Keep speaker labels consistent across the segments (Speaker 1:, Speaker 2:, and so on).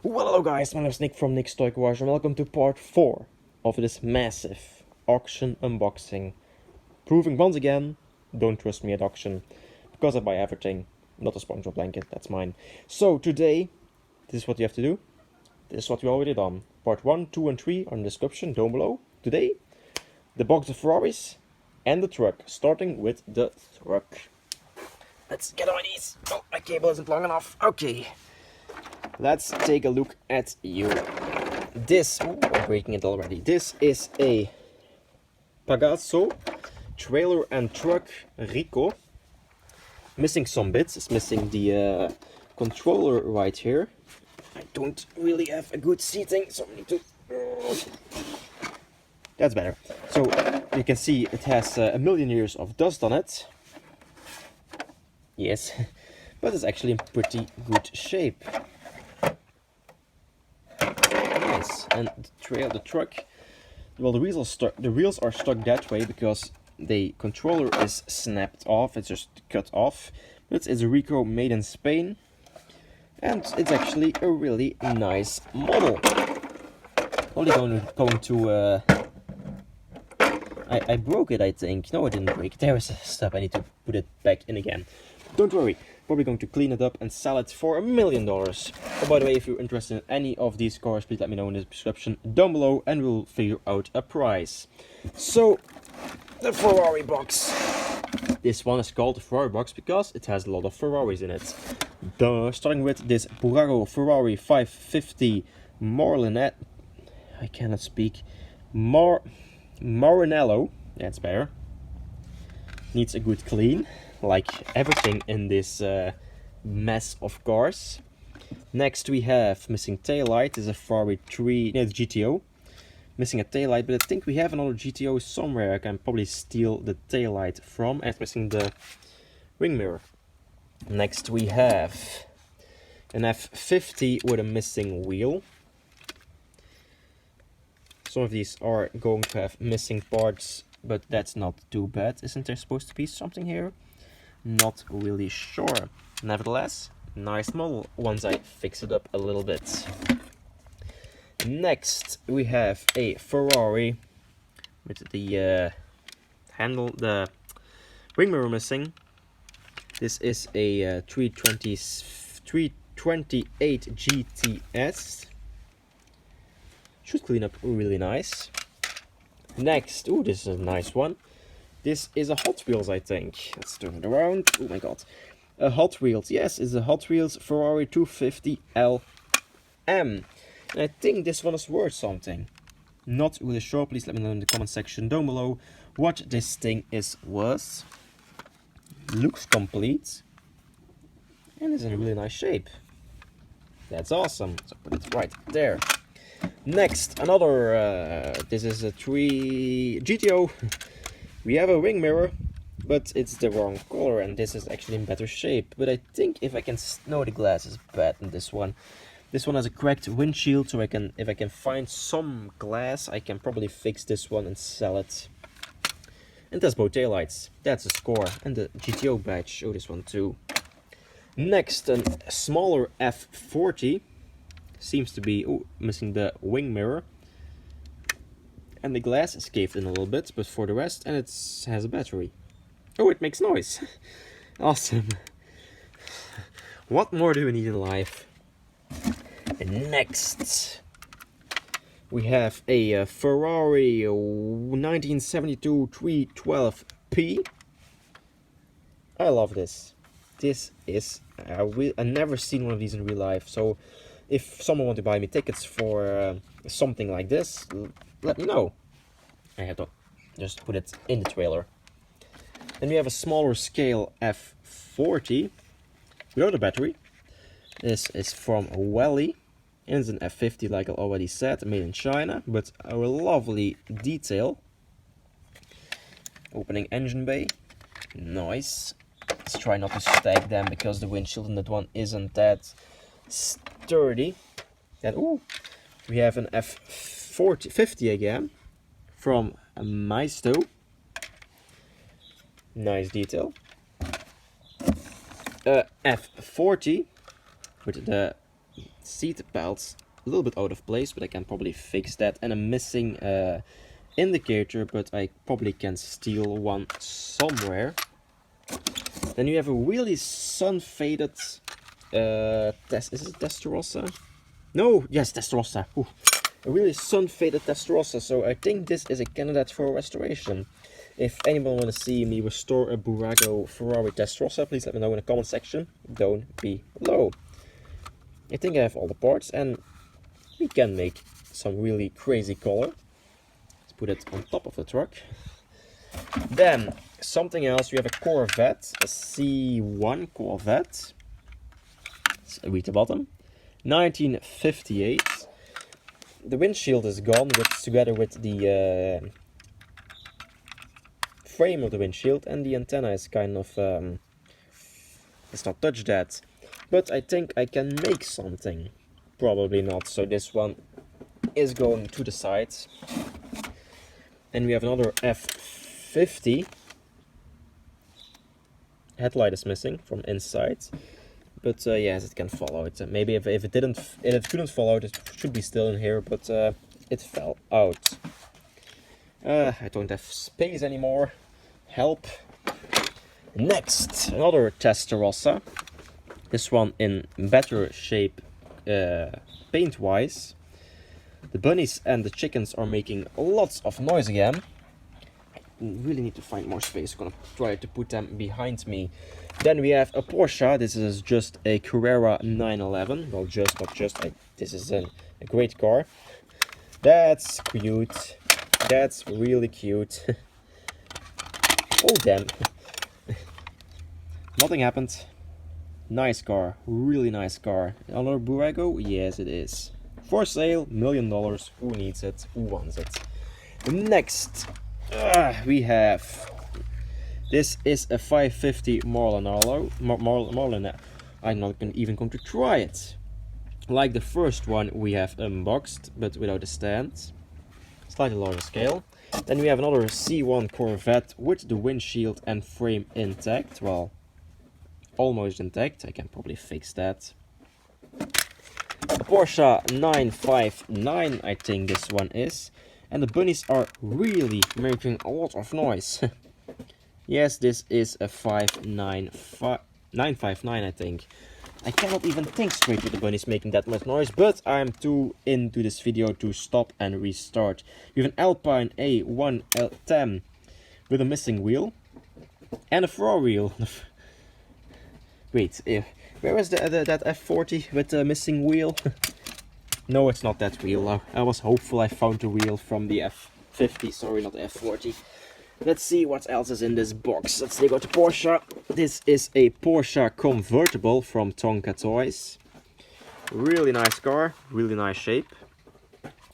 Speaker 1: Well, hello guys, my name is Nick from nickstoygarage and welcome to part 4 of this massive auction unboxing. Proving once again, don't trust me at auction, because I buy everything, not a SpongeBob blanket, that's mine. So today, this is what you have to do. This is what we already done. Part 1, 2 and 3 are in the description down below. Today, the box of Ferraris and the truck, starting with the truck. Let's get on these. Oh, my cable isn't long enough. Okay. Let's take a look at you. This, I'm breaking it already. This is a Picasso trailer and truck Rico. Missing some bits. It's missing the controller right here. I don't really have a good seating, so I need to. That's better. So you can see it has a million years of dust on it. Yes, but it's actually in pretty good shape. And the truck, well, the wheels are stuck that way because the controller is snapped off. It's just cut off. But it's a Rico made in Spain, and it's actually a really nice model. Only going to I broke it, I think. No, I didn't break it. There is a step. I need to put it back in again. Don't worry. Probably going to clean it up and sell it for $1 million. Oh, by the way, if you're interested in any of these cars, please let me know in the description down below and we'll figure out a price. So, the Ferrari box. This one is called the Ferrari box because it has a lot of Ferraris in it. Starting with this Burraro Ferrari 550 Marlinet. I cannot speak. Maranello. That's better. Needs a good clean, like everything in this mess of cars. Next we have missing taillight. This is a Ferrari 3, no, the GTO. Missing a taillight, but I think we have another GTO somewhere I can probably steal the taillight from. And it's missing the wing mirror. Next we have an F50 with a missing wheel. Some of these are going to have missing parts, but that's not too bad. Isn't there supposed to be something here? Not really sure. Nevertheless, nice model once I fix it up a little bit. Next, we have a Ferrari with the handle, the wing mirror missing. This is a 328 GTS. Should clean up really nice. Next, oh, this is a nice one. This is a Hot Wheels, I think. Let's turn it around. Oh my god. A Hot Wheels. Yes, it's a Hot Wheels Ferrari 250 LM. And I think this one is worth something. Not really sure. Please let me know in the comment section down below what this thing is worth. Looks complete. And is in a really nice shape. That's awesome. So put it right there. Next, another, this is a GTO. We have a wing mirror, but it's the wrong color, and this is actually in better shape. But I think if I can, no, the glass is bad in this one. This one has a cracked windshield, so if I can find some glass, I can probably fix this one and sell it. And that's both taillights. That's a score. And the GTO badge. Oh, this one too. Next, a smaller F40. Seems to be missing the wing mirror. And the glass is caved in a little bit, but for the rest, and it has a battery. Oh, it makes noise. Awesome. What more do we need in life? And next, we have a Ferrari 1972 312P. I love this. This is, I've never seen one of these in real life, so if someone wants to buy me tickets for something like this, let me know. I have to just put it in the trailer. Then we have a smaller scale F40 without a battery. This is from Welly. And it's an F50 like I already said, made in China, but a lovely detail. Opening engine bay. Nice. Let's try not to stack them because the windshield in that one isn't that sturdy. And ooh, we have an F50 again from Maisto. Nice detail. F40 with the seat belts a little bit out of place, but I can probably fix that. And a missing indicator, but I probably can steal one somewhere. Then you have a really sun-faded is it Testarossa? No, yes, Testarossa. Ooh. A really sun-faded Testarossa, so I think this is a candidate for restoration. If anyone want to see me restore a Burago Ferrari Testarossa, please let me know in the comment section down below. I think I have all the parts, and we can make some really crazy color. Let's put it on top of the truck. Then, something else, we have a Corvette, a C1 Corvette. Let's read the bottom. 1958. The windshield is gone, together with the frame of the windshield, and the antenna is kind of, let's not touch that. But I think I can make something. Probably not, so this one is going to the side. Then we have another F50. Headlight is missing from inside. But yes, it can fall out. Maybe if it couldn't fall out, it should be still in here, but it fell out. I don't have space anymore. Help. Next, another Testarossa. This one in better shape paint-wise. The bunnies and the chickens are making lots of noise again. I really need to find more space. I'm gonna try to put them behind me. Then we have a Porsche. This is just a Carrera 911. Well, not just. This is a great car. That's cute. That's really cute. Oh, damn. Nothing happened. Nice car. Really nice car. Another Burago? Yes, it is. For sale, $1 million. Who needs it? Who wants it? Next, we have... This is a 550 Marlin. I'm not even going to try it. Like the first one, we have unboxed, but without a stand. Slightly larger scale. Then we have another C1 Corvette with the windshield and frame intact. Well, almost intact. I can probably fix that. A Porsche 959, I think this one is. And the bunnies are really making a lot of noise. Yes, this is a 959, I think. I cannot even think straight with the bunnies making that much noise, but I'm too into this video to stop and restart. We have an Alpine A110 with a missing wheel and a Ferrari wheel. Wait, where is that F40 with the missing wheel? No, it's not that wheel. I was hopeful I found the wheel from the F50, sorry, not the F40. Let's see what else is in this box. Let's take out the Porsche. This is a Porsche convertible from Tonka Toys. Really nice car, really nice shape.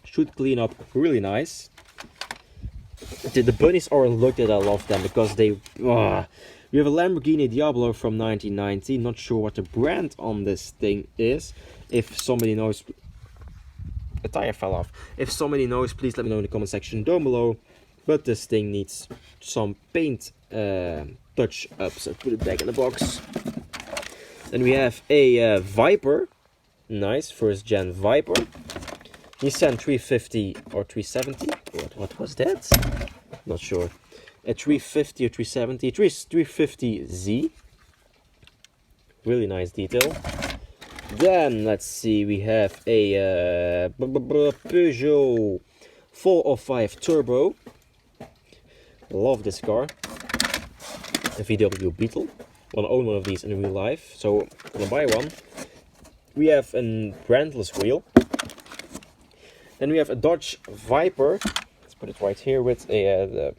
Speaker 1: Should clean up really nice. The bunnies are lucky that I love them because they... We have a Lamborghini Diablo from 1990. Not sure what the brand on this thing is. If somebody knows... The tire fell off. If somebody knows, please let me know in the comment section down below. But this thing needs some paint touch-ups. So put it back in the box. Then we have a Viper. Nice, first gen Viper. Nissan 350 or 370. What was that? Not sure. A 350 or 370. 350Z. Really nice detail. Then, let's see, we have a Peugeot 405 Turbo. Love this car. A VW Beetle. Want to own one of these in real life, so I'm gonna buy one. We have a brandless wheel. Then we have a Dodge Viper. Let's put it right here with a...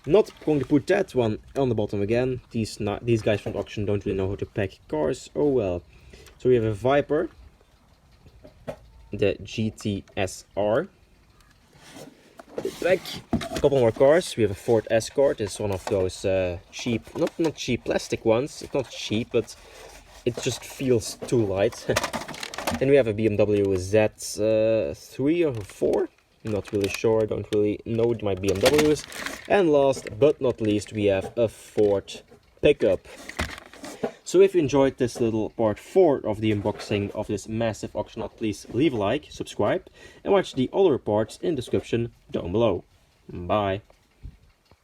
Speaker 1: not going to put that one on the bottom again. These guys from the auction don't really know how to pack cars. Oh well. So we have a Viper. The GTSR. Back. A couple more cars. We have a Ford Escort. It's one of those cheap, not cheap plastic ones. It's not cheap, but it just feels too light. Then we have a BMW Z3 or 4. Not really sure. I don't really know my BMWs. And last but not least, we have a Ford pickup. So if you enjoyed this little part 4 of the unboxing of this massive auction house, please leave a like, subscribe, and watch the other parts in the description down below. Bye.